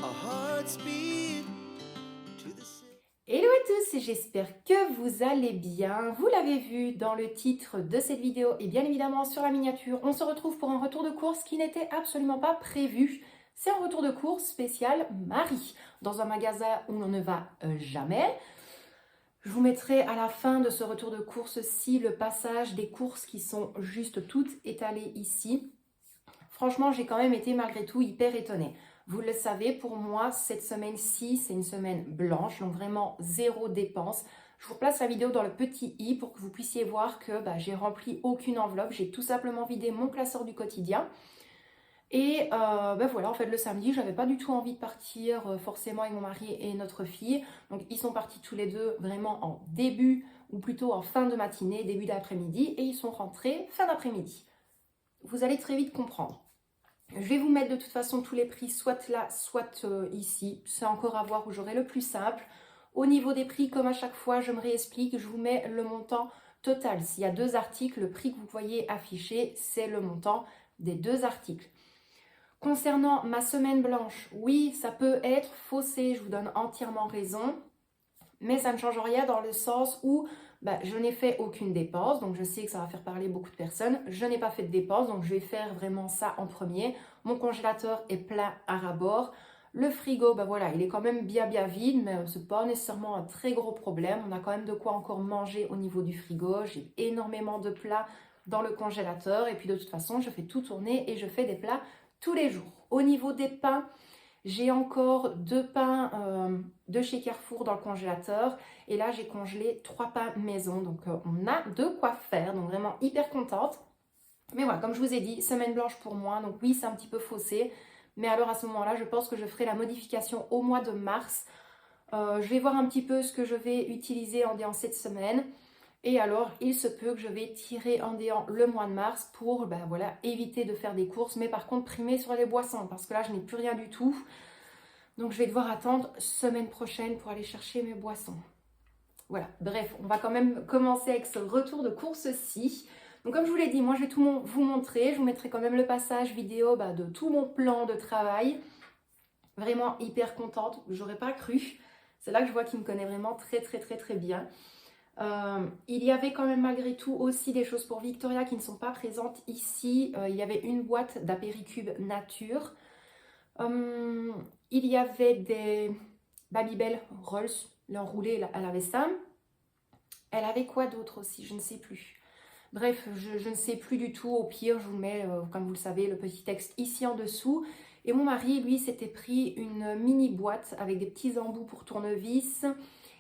Hello à tous, j'espère que vous allez bien. Vous l'avez vu dans le titre de cette vidéo et bien évidemment sur la miniature, on se retrouve pour un retour de course qui n'était absolument pas prévu. C'est un retour de course spécial Marie, dans un magasin où l'on ne va jamais. Je vous mettrai à la fin de ce retour de course-ci le passage des courses qui sont juste toutes étalées ici. Franchement, j'ai quand même été malgré tout hyper étonnée. Vous le savez, pour moi, cette semaine-ci, c'est une semaine blanche, donc vraiment zéro dépense. Je vous replace la vidéo dans le petit i pour que vous puissiez voir que j'ai rempli aucune enveloppe. J'ai tout simplement vidé mon classeur du quotidien. Et voilà, en fait, le samedi, j'avais pas du tout envie de partir forcément avec mon mari et notre fille. Donc, ils sont partis tous les deux vraiment en début, ou plutôt en fin de matinée, début d'après-midi, et ils sont rentrés fin d'après-midi. Vous allez très vite comprendre. Je vais vous mettre de toute façon tous les prix, soit là, soit ici. C'est encore à voir où j'aurai le plus simple. Au niveau des prix, comme à chaque fois, je me réexplique, je vous mets le montant total. S'il y a deux articles, le prix que vous voyez affiché, c'est le montant des deux articles. Concernant ma semaine blanche, oui, ça peut être faussé, je vous donne entièrement raison. Mais ça ne change rien dans le sens où je n'ai fait aucune dépense, donc je sais que ça va faire parler beaucoup de personnes. Je n'ai pas fait de dépense, donc je vais faire vraiment ça en premier. Mon congélateur est plein à ras-bord. Le frigo, voilà, il est quand même bien vide, mais ce n'est pas nécessairement un très gros problème. On a quand même de quoi encore manger au niveau du frigo. J'ai énormément de plats dans le congélateur. Et puis de toute façon, je fais tout tourner et je fais des plats tous les jours. Au niveau des pains, j'ai encore 2 pains de chez Carrefour dans le congélateur. Et là, j'ai congelé 3 pains maison. Donc, on a de quoi faire. Donc, vraiment hyper contente. Mais voilà, comme je vous ai dit, semaine blanche pour moi. Donc, oui, c'est un petit peu faussé. Mais alors, à ce moment-là, je pense que je ferai la modification au mois de mars. Je vais voir un petit peu ce que je vais utiliser en cette semaine. Et alors, il se peut que je vais tirer en déant le mois de mars pour éviter de faire des courses. Mais par contre, primer sur les boissons parce que là, je n'ai plus rien du tout. Donc, je vais devoir attendre semaine prochaine pour aller chercher mes boissons. Voilà, bref, on va quand même commencer avec ce retour de course-ci. Donc, comme je vous l'ai dit, moi, je vais tout vous montrer. Je vous mettrai quand même le passage vidéo de tout mon plan de travail. Vraiment hyper contente, j'aurais pas cru. C'est là que je vois qu'il me connaît vraiment très bien. Il y avait quand même malgré tout aussi des choses pour Victoria qui ne sont pas présentes ici. Il y avait une boîte d'apéricube nature. Il y avait des Babybel Rolls, l'enroulé, elle avait ça. Elle avait quoi d'autre aussi, je ne sais plus. Bref, je ne sais plus du tout. Au pire, je vous mets, comme vous le savez, le petit texte ici en dessous. Et mon mari, lui, s'était pris une mini boîte avec des petits embouts pour tournevis.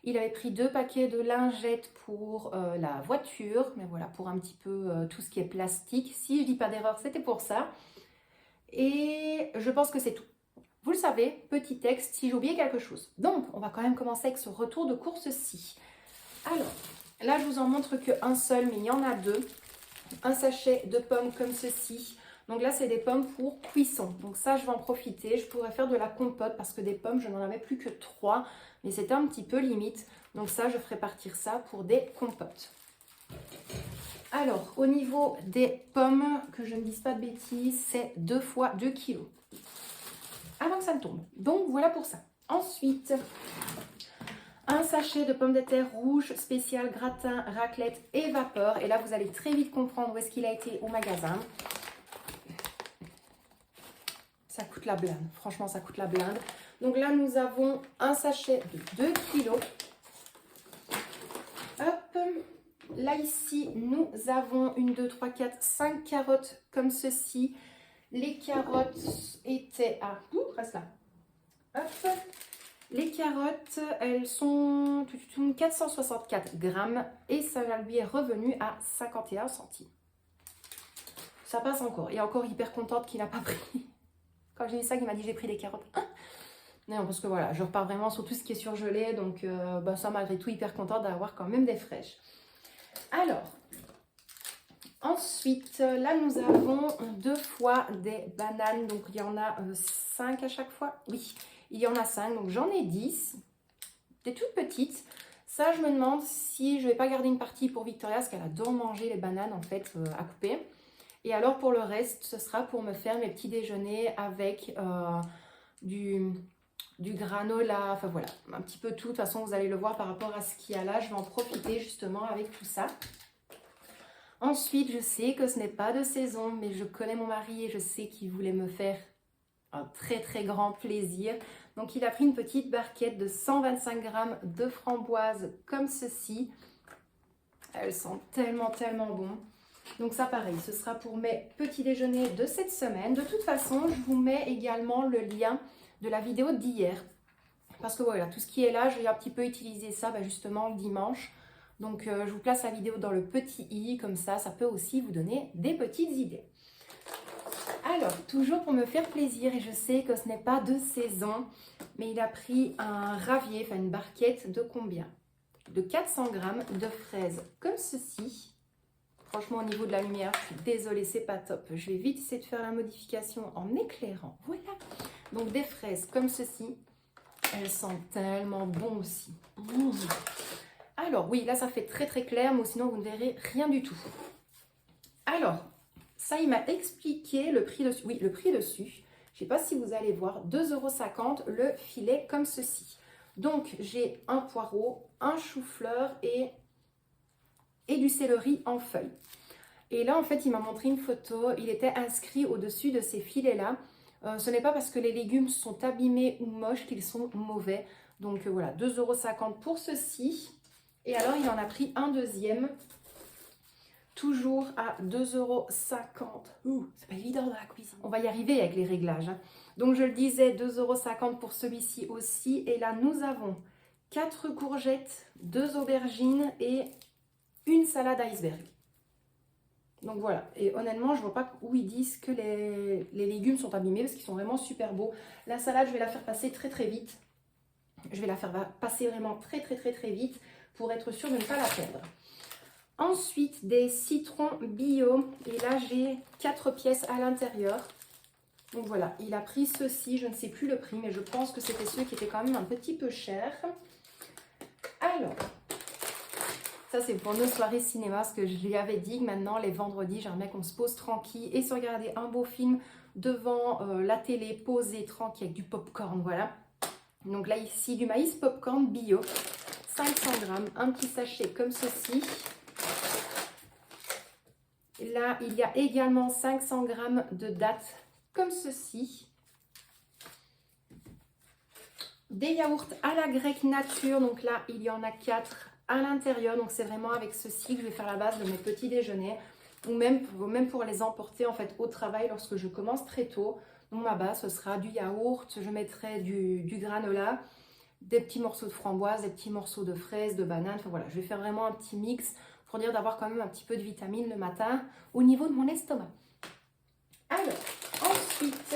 Il avait pris 2 paquets de lingettes pour la voiture. Mais voilà, pour un petit peu tout ce qui est plastique. Si je dis pas d'erreur, c'était pour ça. Et je pense que c'est tout. Vous le savez, petit texte, si j'ai oublié quelque chose. Donc, on va quand même commencer avec ce retour de course-ci. Alors, là, je vous en montre qu'un seul, mais il y en a 2. Un sachet de pommes comme ceci. Donc là, c'est des pommes pour cuisson. Donc ça, je vais en profiter. Je pourrais faire de la compote parce que des pommes, je n'en avais plus que 3. Mais c'était un petit peu limite. Donc ça, je ferai partir ça pour des compotes. Alors, au niveau des pommes, que je ne dise pas de bêtises, c'est 2 fois 2 kg. Avant que ça ne tombe. Donc, voilà pour ça. Ensuite, un sachet de pommes de terre rouges spécial gratin, raclette et vapeur. Et là, vous allez très vite comprendre où est-ce qu'il a été au magasin. Ça coûte la blinde. Franchement, ça coûte la blinde. Donc là, nous avons un sachet de 2 kg. Hop. Là, ici, nous avons 1, 2, 3, 4, 5 carottes comme ceci. Les carottes étaient à... reste là. Hop. Les carottes, elles sont 464 grammes et ça lui est revenu à 51 centimes. Ça passe encore. Et encore hyper contente qu'il n'a pas pris. Quand j'ai dit ça, il m'a dit j'ai pris des carottes. Non, parce que voilà, je repars vraiment sur tout ce qui est surgelé. Donc ça, malgré tout, hyper contente d'avoir quand même des fraîches. Alors, ensuite, là, nous avons 2 fois des bananes. Donc, il y en a 5 à chaque fois. Oui, il y en a 5. Donc, j'en ai 10. Des toutes petites. Ça, je me demande si je ne vais pas garder une partie pour Victoria, parce qu'elle adore manger les bananes, en fait, à couper. Et alors, pour le reste, ce sera pour me faire mes petits déjeuners avec du du granola, enfin voilà, un petit peu tout. De toute façon, vous allez le voir par rapport à ce qu'il y a là. Je vais en profiter justement avec tout ça. Ensuite, je sais que ce n'est pas de saison, mais je connais mon mari et je sais qu'il voulait me faire un très très grand plaisir. Donc il a pris une petite barquette de 125 grammes de framboises comme ceci. Elles sentent tellement tellement bon. Donc ça pareil, ce sera pour mes petits déjeuners de cette semaine. De toute façon, je vous mets également le lien de la vidéo d'hier. Parce que voilà, tout ce qui est là, je vais un petit peu utiliser ça justement le dimanche. Donc je vous place la vidéo dans le petit i, comme ça peut aussi vous donner des petites idées. Alors, toujours pour me faire plaisir, et je sais que ce n'est pas de saison, mais il a pris un ravier, enfin une barquette de combien? De 400 grammes de fraises comme ceci. Franchement, au niveau de la lumière, je suis désolée, c'est pas top. Je vais vite essayer de faire la modification en éclairant. Voilà. Donc des fraises comme ceci. Elles sentent tellement bon aussi. Mmh. Alors oui, là ça fait très très clair, mais sinon vous ne verrez rien du tout. Alors, ça il m'a expliqué le prix dessus. Oui, le prix dessus. Je ne sais pas si vous allez voir, 2,50 € le filet comme ceci. Donc j'ai un poireau, un chou-fleur et du céleri en feuilles. Et là en fait il m'a montré une photo, il était inscrit au-dessus de ces filets-là. Ce n'est pas parce que les légumes sont abîmés ou moches qu'ils sont mauvais. Donc voilà, 2,50 € pour ceci. Et alors, il en a pris un deuxième, toujours à 2,50 €. C'est pas évident dans la cuisine. On va y arriver avec les réglages. Hein. Donc, je le disais, 2,50 € pour celui-ci aussi. Et là, nous avons 4 courgettes, 2 aubergines et une salade iceberg. Donc voilà, et honnêtement, je ne vois pas où ils disent que les légumes sont abîmés parce qu'ils sont vraiment super beaux. La salade, je vais la faire passer très très vite. Je vais la faire passer vraiment très très très très vite pour être sûre de ne pas la perdre. Ensuite, des citrons bio. Et là, j'ai 4 pièces à l'intérieur. Donc voilà, il a pris ceci, je ne sais plus le prix, mais je pense que c'était ceux qui étaient quand même un petit peu chers. Alors... ça, c'est pour nos soirées cinéma, parce que je lui avais dit que maintenant, les vendredis, j'aimerais qu'on se pose tranquille et se regarder un beau film devant la télé, posé tranquille avec du popcorn, voilà. Donc là, ici, du maïs popcorn bio, 500 grammes, un petit sachet comme ceci. Là, il y a également 500 grammes de dattes comme ceci. Des yaourts à la grecque nature, donc là, il y en a 4 à l'intérieur, donc c'est vraiment avec ceci que je vais faire la base de mes petits déjeuners ou même pour les emporter en fait au travail lorsque je commence très tôt. Donc ma base ce sera du yaourt, je mettrai du granola, des petits morceaux de framboise, des petits morceaux de fraises, de bananes, enfin voilà, je vais faire vraiment un petit mix pour dire d'avoir quand même un petit peu de vitamines le matin au niveau de mon estomac. Alors, ensuite,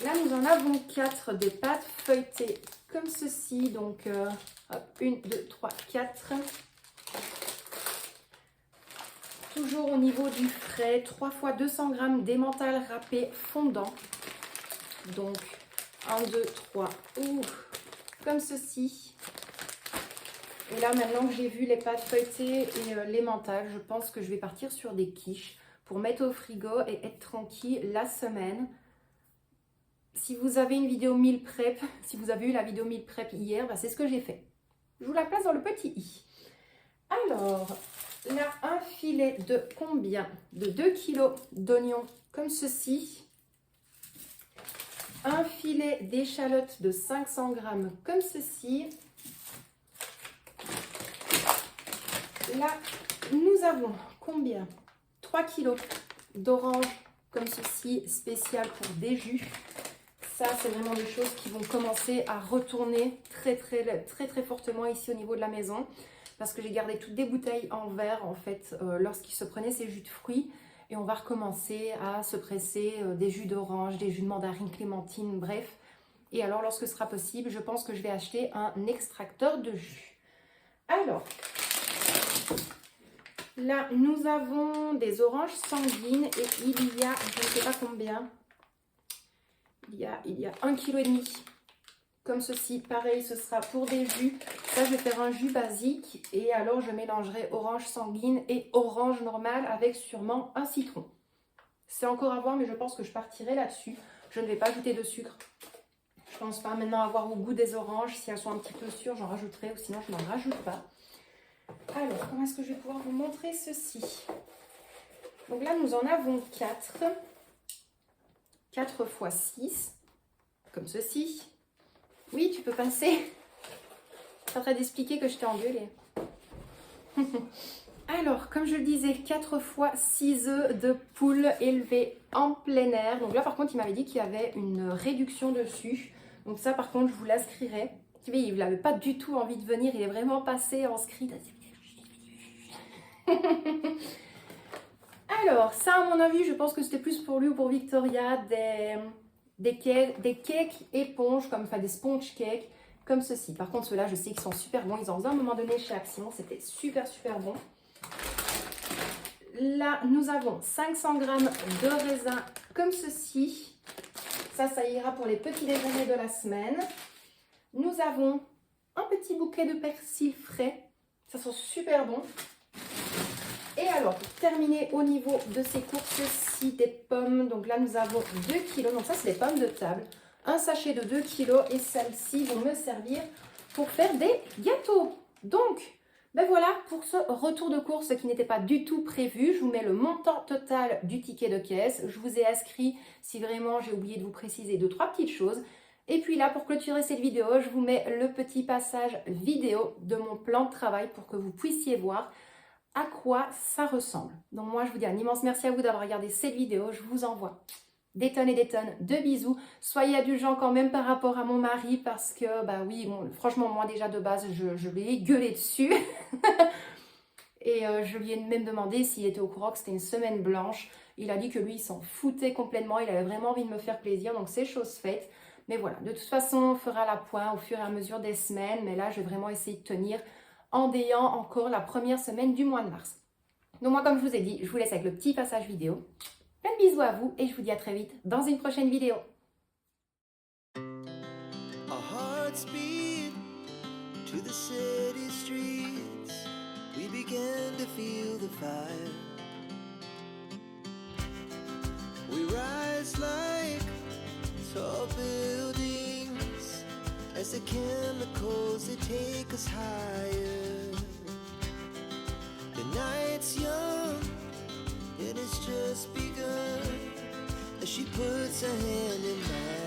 là nous en avons 4 des pâtes feuilletées comme ceci, donc 1, 2, 3, 4. Toujours au niveau du frais, 3 fois 200 grammes d'emmental râpé fondant. Donc 1, 2, 3, comme ceci. Et là maintenant que j'ai vu les pâtes feuilletées et l'emmental, je pense que je vais partir sur des quiches pour mettre au frigo et être tranquille la semaine. Si vous avez une vidéo meal prep, si vous avez eu la vidéo meal prep hier, c'est ce que j'ai fait. Je vous la place dans le petit i. Alors, là, un filet de combien? De 2 kg d'oignons comme ceci. Un filet d'échalotes de 500 grammes comme ceci. Là, nous avons combien? 3 kg d'oranges comme ceci, spécial pour des jus. Ça, c'est vraiment des choses qui vont commencer à retourner très fortement ici au niveau de la maison. Parce que j'ai gardé toutes des bouteilles en verre, en fait, lorsqu'il se prenait ces jus de fruits. Et on va recommencer à se presser des jus d'orange, des jus de mandarine, clémentine, bref. Et alors, lorsque ce sera possible, je pense que je vais acheter un extracteur de jus. Alors, là, nous avons des oranges sanguines et il y a, je ne sais pas combien... Il y a 1,5 kg comme ceci. Pareil, ce sera pour des jus. Ça, je vais faire un jus basique. Et alors, je mélangerai orange sanguine et orange normale avec sûrement un citron. C'est encore à voir, mais je pense que je partirai là-dessus. Je ne vais pas ajouter de sucre. Je Je pense pas maintenant avoir au goût des oranges. Si elles sont un petit peu sûres, j'en rajouterai ou sinon je n'en rajoute pas. Alors, comment est-ce que je vais pouvoir vous montrer ceci? Donc là, nous en avons 4. 4 x 6, comme ceci. Oui, tu peux passer. Je suis en train d'expliquer que je t'ai engueulée. Alors, comme je le disais, 4 fois 6 œufs de poule élevés en plein air. Donc là, par contre, il m'avait dit qu'il y avait une réduction dessus. Donc ça, par contre, je vous l'inscrirai. Tu vois, il n'avait pas du tout envie de venir. Il est vraiment passé en scred. Alors, ça, à mon avis, je pense que c'était plus pour lui ou pour Victoria, des cakes éponges, enfin des sponge cakes, comme ceci. Par contre, ceux-là, je sais qu'ils sont super bons. Ils en faisaient à un moment donné chez Action. C'était super, super bon. Là, nous avons 500 g de raisin comme ceci. Ça ira pour les petits déjeuners de la semaine. Nous avons un petit bouquet de persil frais. Ça sent super bon. Et alors, pour terminer au niveau de ces courses-ci, des pommes. Donc là, nous avons 2 kg. Donc ça, c'est des pommes de table. Un sachet de 2 kg. Et celles-ci vont me servir pour faire des gâteaux. Donc, ben voilà pour ce retour de course qui n'était pas du tout prévu. Je vous mets le montant total du ticket de caisse. Je vous ai inscrit, si vraiment j'ai oublié de vous préciser 2-3 petites choses. Et puis là, pour clôturer cette vidéo, je vous mets le petit passage vidéo de mon plan de travail pour que vous puissiez voir à quoi ça ressemble. Donc moi, je vous dis un immense merci à vous d'avoir regardé cette vidéo. Je vous envoie des tonnes et des tonnes de bisous. Soyez indulgents quand même par rapport à mon mari parce que, bah oui, bon, franchement, moi déjà de base, je lui ai gueulé dessus. Et je lui ai même demandé s'il était au courant que c'était une semaine blanche. Il a dit que lui, il s'en foutait complètement. Il avait vraiment envie de me faire plaisir, donc c'est chose faite. Mais voilà, de toute façon, on fera la pointe au fur et à mesure des semaines. Mais là, je vais vraiment essayer de tenir en ayant encore la première semaine du mois de mars. Donc moi, comme je vous ai dit, je vous laisse avec le petit passage vidéo. Plein de bisous à vous et je vous dis à très vite dans une prochaine vidéo. Our hearts beat to the city streets. We began to feel the fire. We rise like tall buildings as the chemicals, they take us higher. The night's young, it has just begun as she puts her hand in mine.